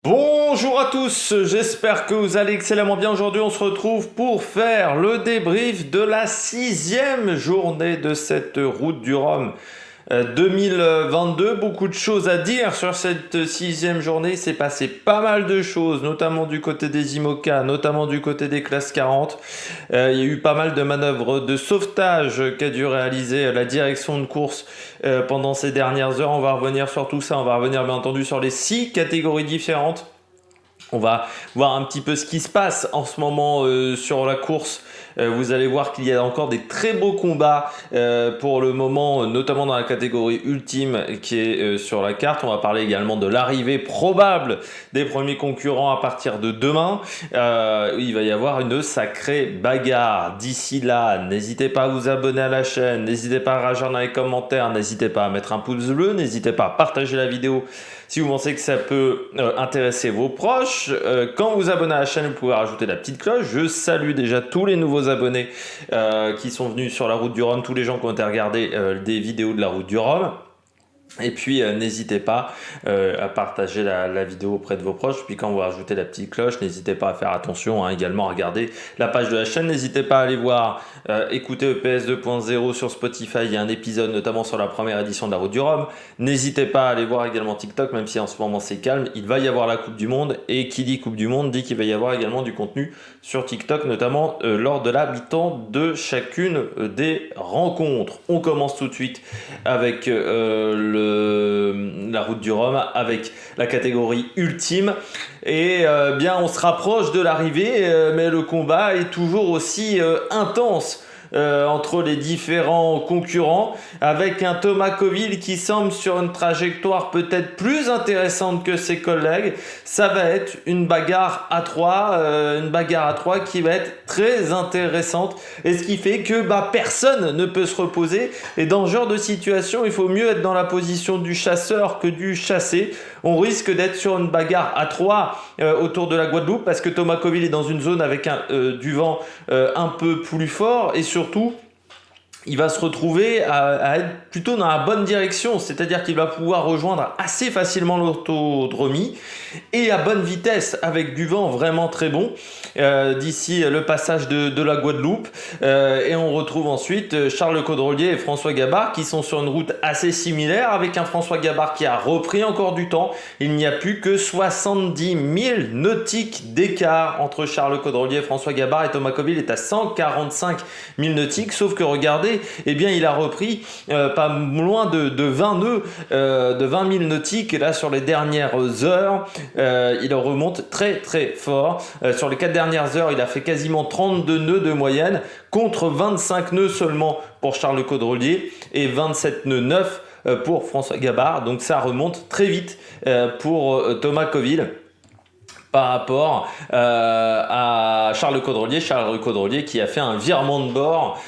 Bonjour à tous, j'espère que vous allez excellemment bien. Aujourd'hui, on se retrouve pour faire le débrief de la 6e journée de cette route du Rhum 2022. Beaucoup de choses à dire sur cette 6e journée. Il s'est passé pas mal de choses, notamment du côté des IMOCA, notamment du côté des classes 40. Il y a eu pas mal de manœuvres de sauvetage qu'a dû réaliser la direction de course pendant ces dernières heures. On va revenir sur tout ça. On va revenir bien entendu sur les 6 catégories différentes. On va voir un petit peu ce qui se passe en ce moment sur la course. Vous allez voir qu'il y a encore des très beaux combats pour le moment, notamment dans la catégorie ultime qui est sur la carte. On va parler également de l'arrivée probable des premiers concurrents à partir de demain. Il va y avoir une sacrée bagarre. D'ici là, n'hésitez pas à vous abonner à la chaîne, n'hésitez pas à réagir dans les commentaires, n'hésitez pas à mettre un pouce bleu, n'hésitez pas à partager la vidéo si vous pensez que ça peut intéresser vos proches. Quand vous abonnez à la chaîne, vous pouvez rajouter la petite cloche. Je salue déjà tous les nouveaux abonnés qui sont venus sur la route du Rhum, tous les gens qui ont été regarder des vidéos de la route du Rhum. Et puis n'hésitez pas à partager la vidéo auprès de vos proches. Puis quand vous rajoutez la petite cloche, n'hésitez pas à faire attention, également à regarder la page de la chaîne. N'hésitez pas à aller voir, écouter EPS 2.0 sur Spotify. Il y a un épisode notamment sur la première édition de la route du Rhum. N'hésitez pas à aller voir également TikTok, même si en ce moment c'est calme. Il va y avoir la Coupe du Monde. Et qui dit Coupe du Monde dit qu'il va y avoir également du contenu sur TikTok, notamment lors de la mi-temps de chacune des rencontres. On commence tout de suite avec la route du Rhum, avec la catégorie ultime. Et bien on se rapproche de l'arrivée, mais le combat est toujours aussi intense entre les différents concurrents, avec un Thomas Coville qui semble sur une trajectoire peut-être plus intéressante que ses collègues. Ça va être une bagarre à 3, qui va être très intéressante, et ce qui fait que personne ne peut se reposer. Et dans ce genre de situation, il faut mieux être dans la position du chasseur que du chassé. On risque d'être sur une bagarre à 3 autour de la Guadeloupe, parce que Thomas Coville est dans une zone avec du vent un peu plus fort, et surtout il va se retrouver à être plutôt dans la bonne direction, c'est-à-dire qu'il va pouvoir rejoindre assez facilement l'autodromie et à bonne vitesse avec du vent vraiment très bon d'ici le passage de la Guadeloupe. Et on retrouve ensuite Charles Caudrelier et François Gabard qui sont sur une route assez similaire, avec un François Gabard qui a repris encore du temps. Il n'y a plus que 70 000 nautiques d'écart entre Charles Caudrelier et François Gabard, et Thomas Coville est à 145 000 nautiques, sauf que regardez, eh bien il a repris pas loin de 20 nœuds, de 20 000 nautiques là sur les dernières heures. Il remonte très très fort. Sur les 4 dernières heures, il a fait quasiment 32 nœuds de moyenne, contre 25 nœuds seulement pour Charles Caudrelier et 27 nœuds 9 pour François Gabard. Donc ça remonte très vite pour Thomas Coville par rapport à Charles Caudrelier qui a fait un virement de bord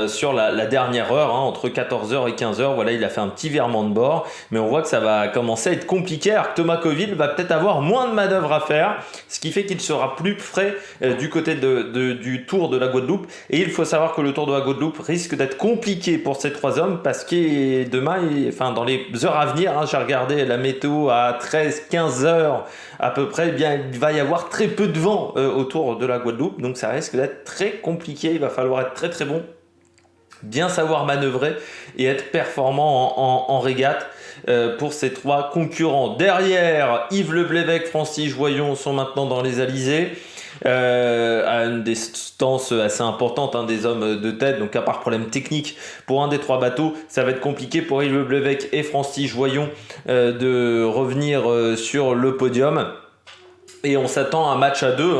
sur la dernière heure, entre 14h et 15h. Voilà, il a fait un petit virement de bord, mais on voit que ça va commencer à être compliqué, alors que Thomas Coville va peut-être avoir moins de manœuvres à faire, ce qui fait qu'il sera plus frais du côté du Tour de la Guadeloupe. Et il faut savoir que le Tour de la Guadeloupe risque d'être compliqué pour ces 3 hommes, parce que demain, dans les heures à venir, j'ai regardé la météo à 13-15 heures à peu près, bien il va y avoir très peu de vent autour de la Guadeloupe, donc ça risque d'être très compliqué. Il va falloir être très très bon, bien savoir manœuvrer et être performant en régate pour ces 3 concurrents. Derrière, Yves Le Blévec, Francis Joyon sont maintenant dans les alizés. À une distance assez importante, des hommes de tête, donc à part problème technique pour un des 3 bateaux, ça va être compliqué pour Yves Le Blévec et Francis Joyon de revenir sur le podium. Et on s'attend à un match à 2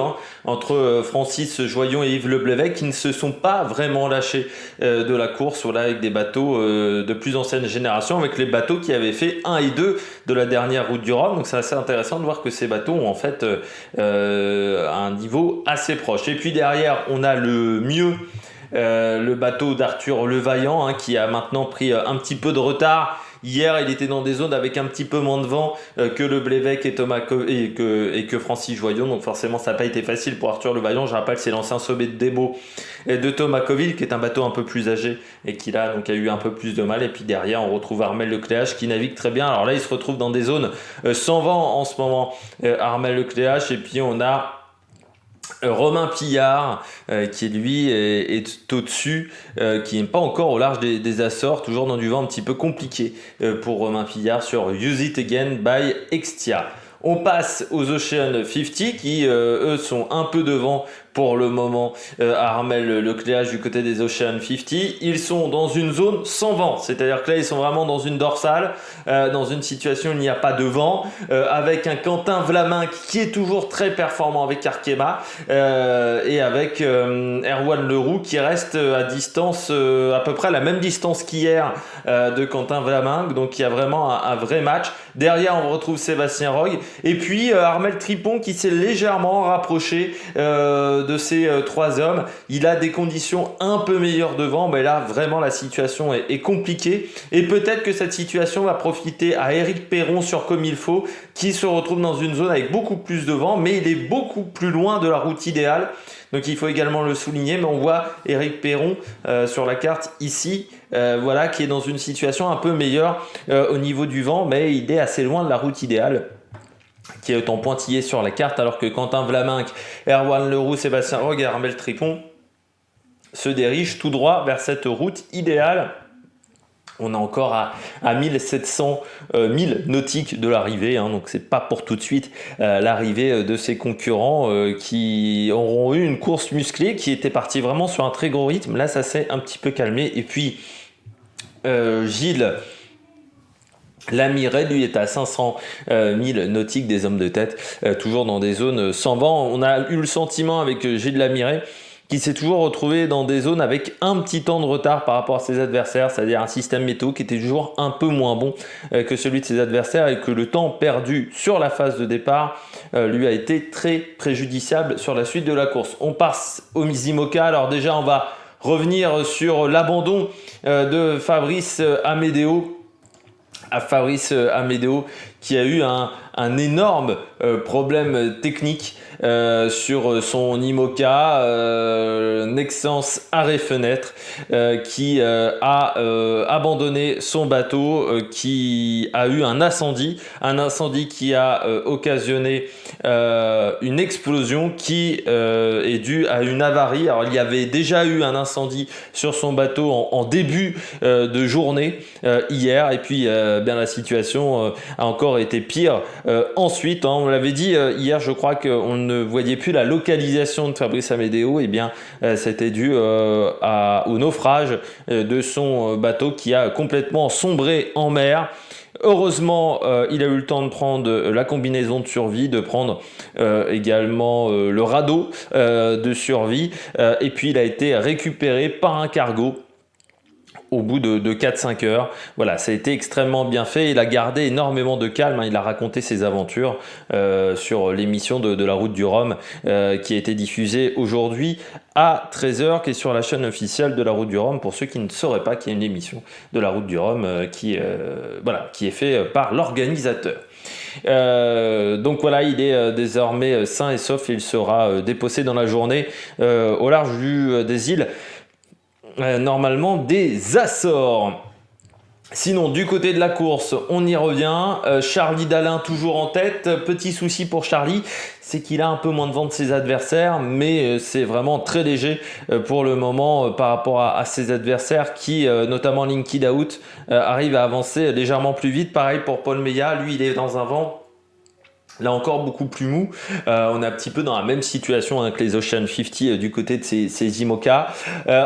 entre Francis Joyon et Yves Le Blévec, qui ne se sont pas vraiment lâchés de la course, voilà, avec des bateaux de plus ancienne génération, avec les bateaux qui avaient fait 1 et 2 de la dernière route du Rhum. Donc c'est assez intéressant de voir que ces bateaux ont en fait un niveau assez proche. Et puis derrière, on a le mieux, le bateau d'Arthur Levaillant, qui a maintenant pris un petit peu de retard. Hier, il était dans des zones avec un petit peu moins de vent que le Blévec et que Francis Joyon. Donc forcément, ça n'a pas été facile pour Arthur Le Vaillant. Je rappelle, c'est l'ancien sommet de Débo et de Thomas Coville, qui est un bateau un peu plus âgé et qui là donc a eu un peu plus de mal. Et puis derrière, on retrouve Armel Lecléache qui navigue très bien. Alors là, il se retrouve dans des zones sans vent en ce moment, Armel Lecléache. Et puis on a Romain Pillard qui lui est au-dessus, qui n'est pas encore au large des Açores, toujours dans du vent un petit peu compliqué pour Romain Pillard sur Use It Again by Extia. On passe aux Ocean 50 qui eux sont un peu devant pour le moment à Armel Lecléache du côté des Ocean 50. Ils sont dans une zone sans vent, c'est-à-dire que là ils sont vraiment dans une dorsale, dans une situation où il n'y a pas de vent, avec un Quentin Vlaminck qui est toujours très performant avec Arkema et avec Erwan Leroux qui reste à distance, à peu près la même distance qu'hier de Quentin Vlaminck, donc il y a vraiment un vrai match. Derrière on retrouve Sébastien Roig et puis Armel Tripon qui s'est légèrement rapproché de ces trois hommes. Il a des conditions un peu meilleures de vent, mais là vraiment la situation est compliquée et peut-être que cette situation va profiter à Éric Perron sur Comme il faut, qui se retrouve dans une zone avec beaucoup plus de vent, mais il est beaucoup plus loin de la route idéale. Donc il faut également le souligner, mais on voit Éric Perron sur la carte ici, voilà, qui est dans une situation un peu meilleure au niveau du vent, mais il est assez loin de la route idéale, qui est en pointillé sur la carte, alors que Quentin Vlaminck, Erwan Leroux, Sébastien Roig et Armel Tripon se dirigent tout droit vers cette route idéale. On est encore à 1700 milles nautiques de l'arrivée, hein, donc c'est pas pour tout de suite l'arrivée de ces concurrents qui auront eu une course musclée, qui était partie vraiment sur un très gros rythme. Là, ça s'est un petit peu calmé. Et puis, Gilles Lamiret, lui, est à 500 milles nautiques des hommes de tête, toujours dans des zones sans vent. On a eu le sentiment avec Gilles Lamiret qui s'est toujours retrouvé dans des zones avec un petit temps de retard par rapport à ses adversaires, c'est-à-dire un système météo qui était toujours un peu moins bon que celui de ses adversaires et que le temps perdu sur la phase de départ lui a été très préjudiciable sur la suite de la course. On passe au Mizimoka. Alors déjà, on va revenir sur l'abandon de Fabrice Amédéo. Fabrice Amédéo qui a eu un énorme problème technique sur son IMOCA Nexans arrêt-fenêtre qui a abandonné son bateau, qui a eu un incendie qui a occasionné une explosion qui est due à une avarie. Alors il y avait déjà eu un incendie sur son bateau en début de journée hier, et puis bien la situation a encore été pire ensuite, hein. On l'avait dit hier, je crois qu'on ne voyait plus la localisation de Fabrice Amédéo. Et bien c'était dû au naufrage de son bateau qui a complètement sombré en mer. Heureusement, il a eu le temps de prendre la combinaison de survie, de prendre également le radeau de survie, et puis il a été récupéré par un cargo au bout de 4-5 heures. Voilà, ça a été extrêmement bien fait. Il a gardé énormément de calme, hein. Il a raconté ses aventures sur l'émission de la Route du Rhum qui a été diffusée aujourd'hui à 13h, qui est sur la chaîne officielle de la Route du Rhum, pour ceux qui ne sauraient pas qu'il y a une émission de la Route du Rhum qui est fait par l'organisateur. Donc voilà, il est désormais sain et sauf et il sera déposé dans la journée au large des îles normalement des Açores. Sinon, du côté de la course, on y revient. Charlie Dalin toujours en tête. Petit souci pour Charlie, c'est qu'il a un peu moins de vent de ses adversaires, mais c'est vraiment très léger pour le moment par rapport à ses adversaires qui, notamment Linky Daout, arrivent à avancer légèrement plus vite. Pareil pour Paul Meillat, lui il est dans un vent là encore beaucoup plus mou. On est un petit peu dans la même situation que les Ocean 50 du côté de ces IMOCA.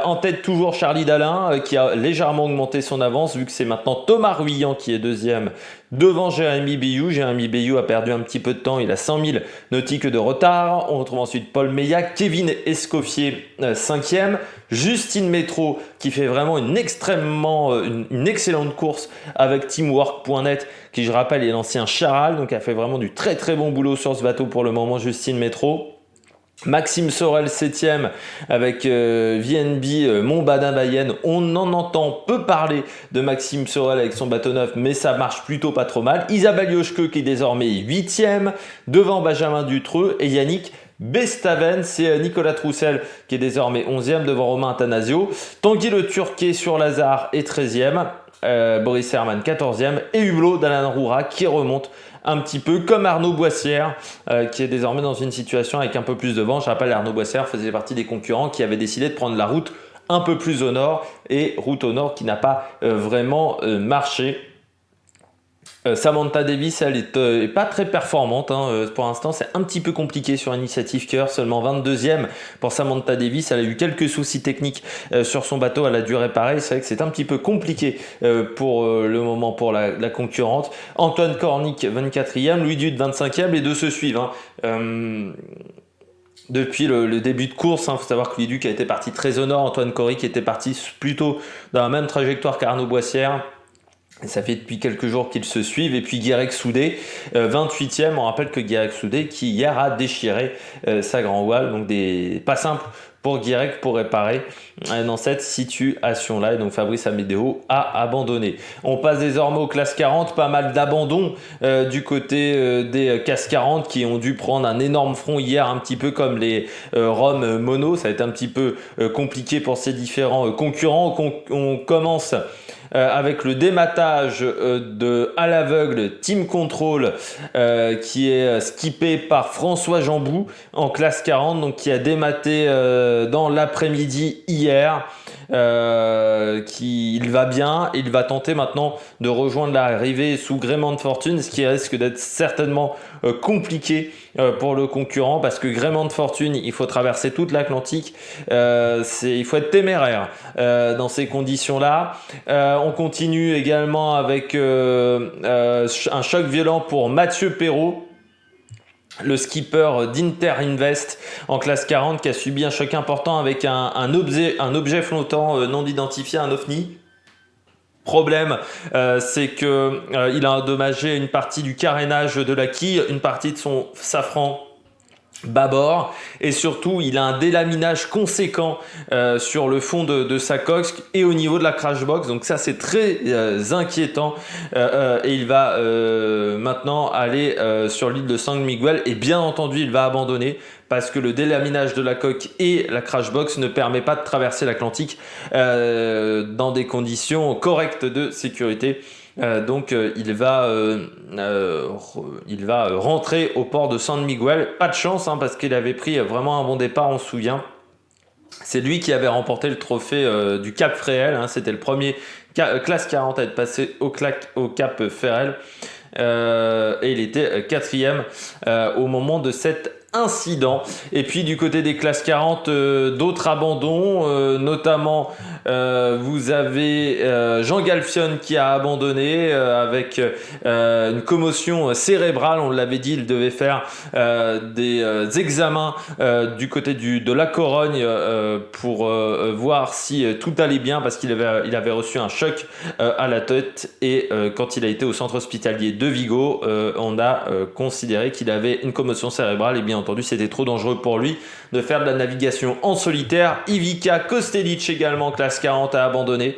En tête toujours Charlie Dalin qui a légèrement augmenté son avance, vu que c'est maintenant Thomas Ruyant qui est deuxième devant Jérémy Biou. Jérémy Biou a perdu un petit peu de temps, il a 100 000 nautiques de retard. On retrouve ensuite Paul Meillat, Kevin Escoffier 5e, Justine Métro qui fait vraiment une excellente course avec Teamwork.net, qui je rappelle est l'ancien Charal, donc a fait vraiment du très très bon boulot sur ce bateau pour le moment, Justine Métro. Maxime Sorel 7ème avec VNB Montbadin-Bayenne. On en entend peu parler de Maxime Sorel avec son bateau neuf, mais ça marche plutôt pas trop mal. Isabelle Yoshke qui est désormais 8ème devant Benjamin Dutreux et Yannick Bestaven. C'est Nicolas Troussel qui est désormais 11ème devant Romain Athanasio. Tanguy Le Turquet sur Lazare est 13ème. Boris Herman 14ème et Hublot d'Alain Roura qui remonte un petit peu comme Arnaud Boissière qui est désormais dans une situation avec un peu plus de vent. Je rappelle, Arnaud Boissière faisait partie des concurrents qui avaient décidé de prendre la route un peu plus au nord et route au nord qui n'a pas vraiment marché. Samantha Davis, elle est pas très performante pour l'instant, c'est un petit peu compliqué sur Initiative Cœur, seulement 22e pour Samantha Davis. Elle a eu quelques soucis techniques sur son bateau, elle a dû réparer. C'est vrai que c'est un petit peu compliqué pour le moment pour la concurrente. Antoine Cornic 24e, Louis Dude 25e, les deux se suivent. Depuis le début de course, faut savoir que Louis Duc a été parti très au nord, Antoine Cornic était parti plutôt dans la même trajectoire qu'Arnaud Boissière. Et ça fait depuis quelques jours qu'ils se suivent. Et puis Guirec Soudé, 28e. On rappelle que Guirec Soudé qui hier a déchiré sa grand voile. Donc pas simple pour Guirec pour réparer dans cette situation-là. Et donc Fabrice Amédéo a abandonné. On passe désormais aux classes 40. Pas mal d'abandons du côté des classes 40 qui ont dû prendre un énorme front hier, un petit peu comme les Rome Mono. Ça a été un petit peu compliqué pour ces différents concurrents. On commence avec le dématage de à l'aveugle Team Control qui est skippé par François Jambou en classe 40, donc qui a dématé dans l'après-midi hier. Il va bien, il va tenter maintenant de rejoindre l'arrivée sous gréement de fortune, ce qui risque d'être certainement compliqué pour le concurrent, parce que gréement de fortune, il faut traverser toute l'Atlantique, il faut être téméraire dans ces conditions-là. On continue également avec un choc violent pour Mathieu Perrault, le skipper d'Inter Invest en classe 40 qui a subi un choc important avec un objet flottant non identifié, un OVNI. Problème, c'est que il a endommagé une partie du carénage de la quille, une partie de son safran bâbord, et surtout il a un délaminage conséquent sur le fond de sa coque et au niveau de la crash box. Donc ça c'est très inquiétant, et il va maintenant aller sur l'île de San Miguel, et bien entendu il va abandonner parce que le délaminage de la coque et la crash box ne permet pas de traverser l'Atlantique dans des conditions correctes de sécurité. Donc il va rentrer au port de San Miguel. Pas de chance parce qu'il avait pris vraiment un bon départ, on se souvient. C'est lui qui avait remporté le trophée du Cap Fréhel. C'était le premier classe 40 à être passé au Cap Fréhel. Et il était 4e au moment de cet incident. Et puis du côté des classes 40, d'autres abandons, notamment vous avez Jean Galfion qui a abandonné avec une commotion cérébrale. On l'avait dit, il devait faire des examens du côté de la Corogne pour voir si tout allait bien, parce qu'il avait reçu un choc à la tête, et quand il a été au centre hospitalier de Vigo, on a considéré qu'il avait une commotion cérébrale, et bien entendu c'était trop dangereux pour lui de faire de la navigation en solitaire. Ivica Kostelic également, classe 40, a abandonné.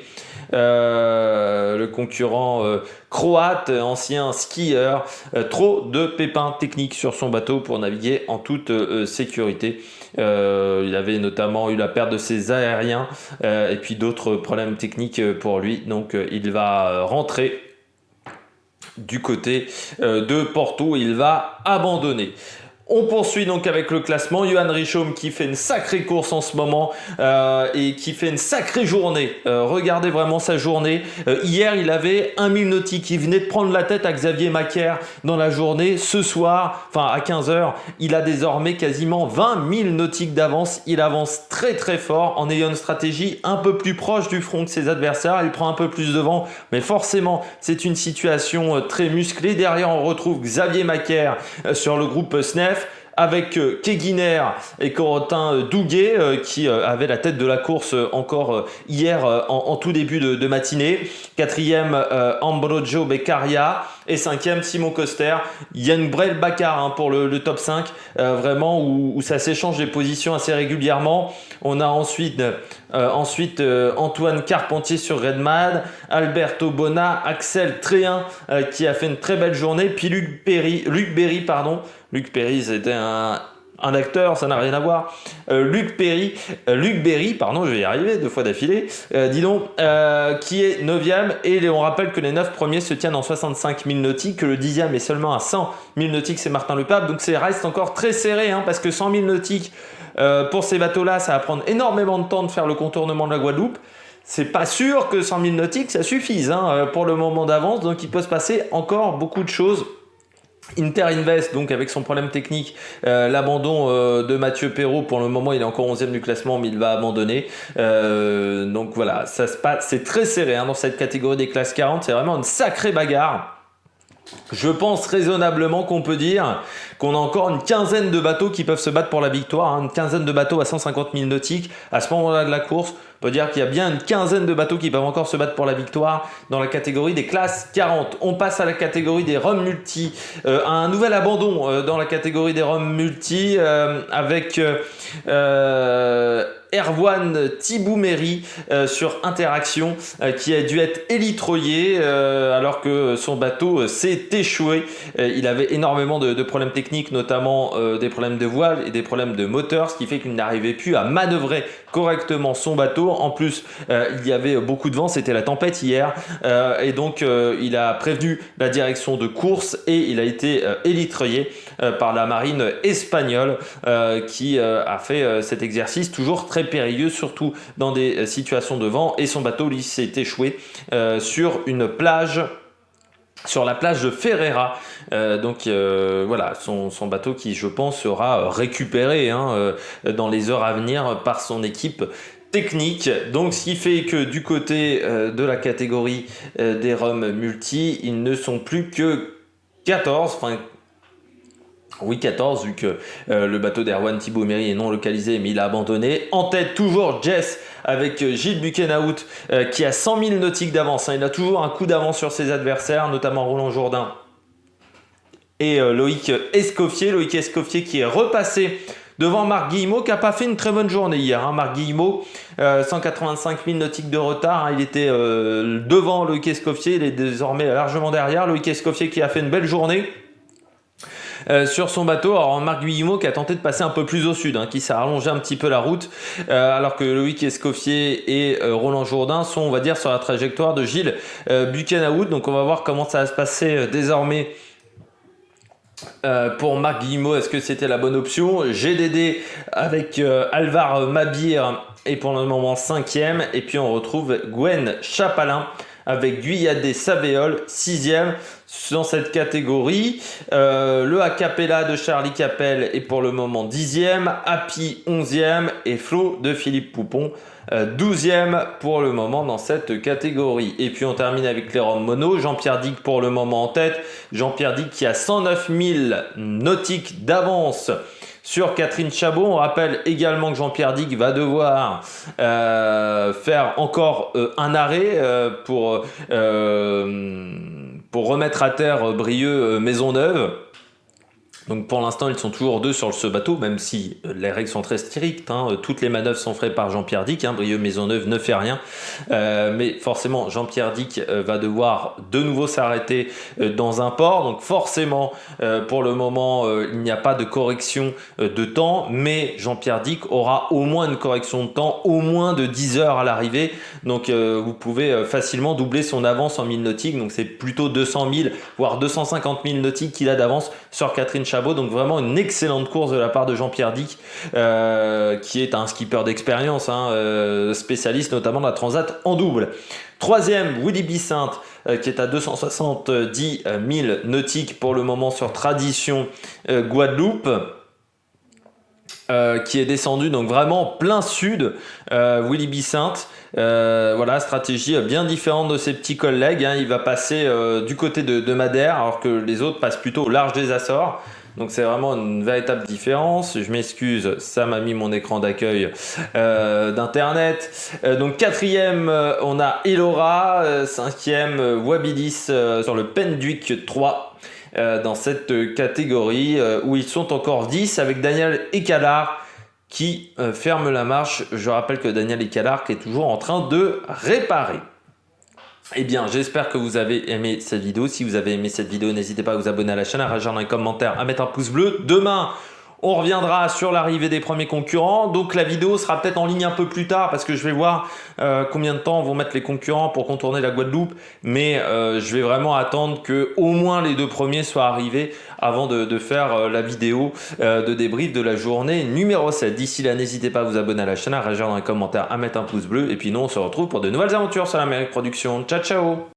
Le concurrent croate, ancien skieur, trop de pépins techniques sur son bateau pour naviguer en toute sécurité. Il avait notamment eu la perte de ses aériens et puis d'autres problèmes techniques pour lui, donc il va rentrer du côté de Porto, il va abandonner. On poursuit donc avec le classement. Johan Richaume qui fait une sacrée course en ce moment et qui fait une sacrée journée. Regardez vraiment sa journée. Hier, il avait 1000 nautiques. Il venait de prendre la tête à Xavier Macaire dans la journée. Ce soir, enfin à 15h, il a désormais quasiment 20 000 nautiques d'avance. Il avance très très fort en ayant une stratégie un peu plus proche du front que ses adversaires. Il prend un peu plus de vent, mais forcément, c'est une situation très musclée. Derrière, on retrouve Xavier Macaire sur le groupe SNEF, avec Keguiner et Corentin Douguet qui avait la tête de la course encore hier en tout début de matinée. 4e, Ambrogio Beccaria. Et 5e, Simon Coster. Il y a une belle bagarre hein, pour le top 5, vraiment où ça s'échange les positions assez régulièrement. On a ensuite Antoine Carpentier sur Redman, Alberto Bona, Axel Tréhin qui a fait une très belle journée, puis Luc Berry, c'était un acteur, ça n'a rien à voir. Luc Berry, je vais y arriver 2 fois d'affilée, qui est 9e. Et on rappelle que les 9 premiers se tiennent en 65 000 nautiques, que le 10e est seulement à 100 000 nautiques, c'est Martin Lepape. Donc ça reste encore très serré, hein, parce que 100 000 nautiques, pour ces bateaux-là, ça va prendre énormément de temps de faire le contournement de la Guadeloupe. C'est pas sûr que 100 000 nautiques, ça suffise hein, pour le moment d'avance. Donc il peut se passer encore beaucoup de choses. Inter Invest, donc avec son problème technique, l'abandon de Mathieu Perrault, pour le moment il est encore 11e du classement mais il va abandonner, donc voilà, ça se passe, c'est très serré hein, dans cette catégorie des classes 40, c'est vraiment une sacrée bagarre. Je pense raisonnablement qu'on peut dire qu'on a encore une quinzaine de bateaux qui peuvent se battre pour la victoire, hein, une quinzaine de bateaux à 150 000 nautiques à ce moment-là de la course. On peut dire qu'il y a bien une quinzaine de bateaux qui peuvent encore se battre pour la victoire dans la catégorie des classes 40. On passe à la catégorie des Rum Multi, un nouvel abandon dans la catégorie des Rum Multi avec Erwan Thibouméry sur Interaction qui a dû être élitroyé alors que son bateau s'est échoué. Il avait énormément de problèmes techniques, notamment des problèmes de voile et des problèmes de moteur, ce qui fait qu'il n'arrivait plus à manœuvrer correctement son bateau. En plus, il y avait beaucoup de vent, c'était la tempête hier et donc il a prévenu la direction de course et il a été élitroyé par la marine espagnole qui a fait cet exercice toujours très périlleux, surtout dans des situations de vent, et son bateau lui s'est échoué sur la plage de Ferreira. Voilà, son bateau qui, je pense, sera récupéré hein, dans les heures à venir par son équipe technique. Donc ce qui fait que du côté de la catégorie des Rum Multi, ils ne sont plus que 14, enfin oui 14 vu que le bateau d'Erwan Thibouméry est non localisé mais il a abandonné. En tête toujours Jess avec Gilles Buckenhout qui a 100 000 nautiques d'avance, hein. Il a toujours un coup d'avance sur ses adversaires, notamment Roland Jourdain et Loïc Escoffier qui est repassé devant Marc Guillemot qui n'a pas fait une très bonne journée hier hein. Marc Guillemot 185 000 nautiques de retard hein. Il était devant Loïc Escoffier, il est désormais largement derrière. Loïc Escoffier qui a fait une belle journée sur son bateau. Alors Marc Guillemot qui a tenté de passer un peu plus au sud, hein, qui s'est rallongé un petit peu la route, alors que Loïc Escoffier et Roland Jourdain sont, on va dire, sur la trajectoire de Gilles Buckenhout. Donc on va voir comment ça va se passer désormais pour Marc Guillemot. Est-ce que c'était la bonne option? GDD avec Alvar Mabir est pour le moment 5e, et puis on retrouve Gwen Chapalin avec Guyadé Savéol 6e dans cette catégorie. Le Acapella de Charlie Capel est pour le moment 10e, Happy 11e et Flo de Philippe Poupon 12e pour le moment dans cette catégorie. Et puis on termine avec les Rum Mono. Jean-Pierre Dick pour le moment en tête. Jean-Pierre Dick qui a 109 000 nautiques d'avance sur Catherine Chabot. On rappelle également que Jean-Pierre Dick va devoir faire encore un arrêt pour remettre à terre Brieux Maisonneuve. Donc pour l'instant ils sont toujours deux sur ce bateau, même si les règles sont très strictes, hein. Toutes les manœuvres sont faites par Jean-Pierre Dick, hein. Brieux Maisonneuve ne fait rien, mais forcément Jean-Pierre Dick va devoir de nouveau s'arrêter dans un port. Donc forcément pour le moment il n'y a pas de correction de temps, mais Jean-Pierre Dick aura au moins une correction de temps, au moins de 10 heures à l'arrivée. Donc vous pouvez facilement doubler son avance en 1000 nautiques, donc c'est plutôt 200 000 voire 250 000 nautiques qu'il a d'avance sur Catherine Chabot. Donc vraiment une excellente course de la part de Jean-Pierre Dick qui est un skipper d'expérience, hein, spécialiste notamment de la Transat en double. Troisième, Willy Bicinte qui est à 270 000 nautiques pour le moment sur Tradition Guadeloupe. Qui est descendu donc vraiment plein sud, Willy Bicinte. Voilà, stratégie bien différente de ses petits collègues, hein. Il va passer du côté de Madère alors que les autres passent plutôt au large des Açores. Donc c'est vraiment une véritable différence. Je m'excuse, ça m'a mis mon écran d'accueil d'internet. Donc quatrième, on a Elora. Cinquième, Wabilis sur le Penduic 3. Dans cette catégorie où ils sont encore 10 avec Daniel Ecalard qui ferme la marche. Je rappelle que Daniel Ecalard qui est toujours en train de réparer. Eh bien, j'espère que vous avez aimé cette vidéo. Si vous avez aimé cette vidéo, n'hésitez pas à vous abonner à la chaîne, à réagir dans les commentaires, à mettre un pouce bleu. Demain, on reviendra sur l'arrivée des premiers concurrents. Donc la vidéo sera peut-être en ligne un peu plus tard parce que je vais voir combien de temps vont mettre les concurrents pour contourner la Guadeloupe. Mais je vais vraiment attendre que au moins les 2 premiers soient arrivés avant de faire la vidéo de débrief de la journée numéro 7. D'ici là, n'hésitez pas à vous abonner à la chaîne, à réagir dans les commentaires, à mettre un pouce bleu. Et puis nous, on se retrouve pour de nouvelles aventures sur l'Amérique Production. Ciao, ciao!